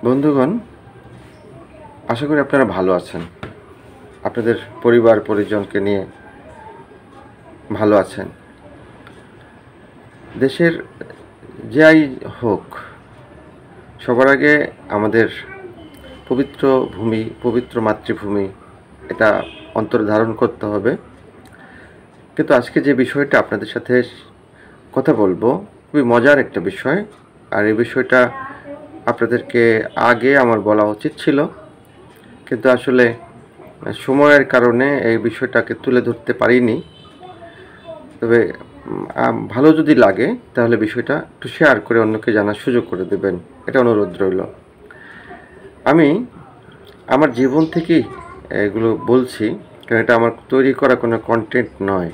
বন্ধুগণ, আশা করি আপনারা ভালো আছেন। আপনাদের পরিবার পরিজনকে নিয়ে ভালো আছেন। দেশের যাই হোক, সবার আগে আমাদের পবিত্র ভূমি, পবিত্র মাতৃভূমি, এটা অন্তরে ধারণ করতে হবে। কিন্তু আজকে যে বিষয়টা আপনাদের সাথে কথা বলবো, খুবই মজার একটা বিষয়। আর এই বিষয়টা আপনাদেরকে আগে আমার বলা উচিত ছিল, কিন্তু আসলে সময়ের কারণে এই বিষয়টাকে তুলে ধরতে পারিনি। তবে ভালো যদি লাগে তাহলে বিষয়টা একটু শেয়ার করে অন্যকে জানার সুযোগ করে দেবেন, এটা অনুরোধ রইল। আমি আমার জীবন থেকেই এগুলো বলছি, কারণ এটা আমার তৈরি করা কোনো কন্টেন্ট নয়।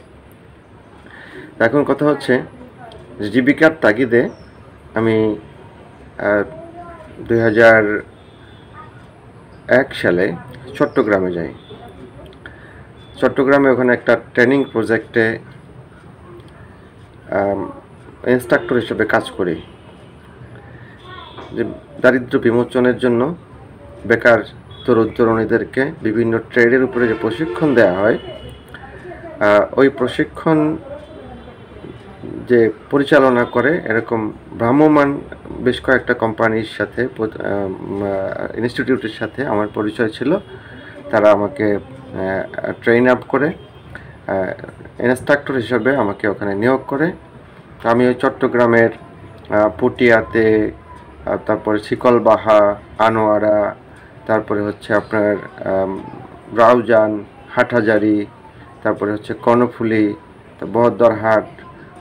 এখন কথা হচ্ছে, জীবিকার তাগিদে আমি 2001 সালে চট্টগ্রামে যাই। চট্টগ্রামে ওখানে একটা ট্রেনিং প্রজেক্টে ইনস্ট্রাক্টর হিসেবে কাজ করি। যে দারিদ্র্য বিমোচনের জন্য বেকার তরুণ তরুণীদেরকে বিভিন্ন ট্রেডের উপরে যে প্রশিক্ষণ দেওয়া হয়, ওই প্রশিক্ষণ যে পরিচালনা করে এরকম ভ্রাম্যমাণ বেশ কয়েকটা কোম্পানির সাথে, ইনস্টিটিউটের সাথে আমার পরিচয় ছিল। তারা আমাকে ট্রেন আপ করে ইনস্ট্রাক্টর হিসাবে আমাকে ওখানে নিয়োগ করে। আমি ওই চট্টগ্রামের পটিয়াতে, তারপরে শিকলবাহা, আনোয়ারা, তারপরে হচ্ছে আপনার রাউজান, হাটহাজারী, তারপরে হচ্ছে কর্ণফুলী, বহদ্দারহাট,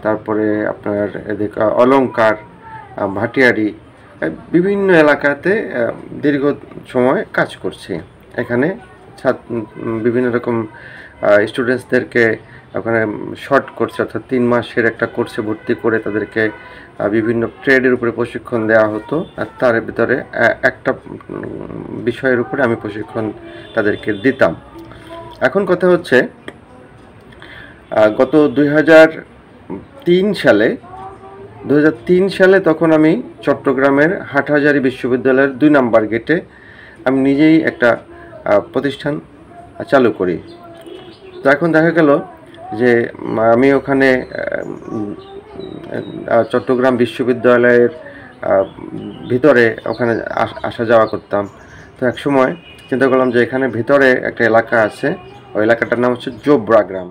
তারপরে আপনার এদিকে অলংকার, ভাটিয়ারি, বিভিন্ন এলাকাতে দীর্ঘ সময় কাজ করছি। এখানে বিভিন্ন রকম স্টুডেন্টসদেরকে ওখানে শর্ট কোর্সে, অর্থাৎ 3 মাসের একটা কোর্সে ভর্তি করে তাদেরকে বিভিন্ন ট্রেডের উপরে প্রশিক্ষণ দেওয়া হতো। আর তার ভিতরে একটা বিষয়ের উপরে আমি প্রশিক্ষণ তাদেরকে দিতাম। এখন কথা হচ্ছে, গত 2003 সালে তখন আমি চট্টগ্রামের হাটহাজারী বিশ্ববিদ্যালয়ের 2 নম্বর গেটে আমি নিজেই একটা প্রতিষ্ঠান চালু করি। তো এখন দেখা গেল যে আমি ওখানে চট্টগ্রাম বিশ্ববিদ্যালয়ের ভিতরে ওখানে আসা যাওয়া করতাম। তো এক সময় চিন্তা করলাম যে এখানে ভিতরে একটা এলাকা আছে, ওই এলাকাটার নাম হচ্ছে জোবরা গ্রাম।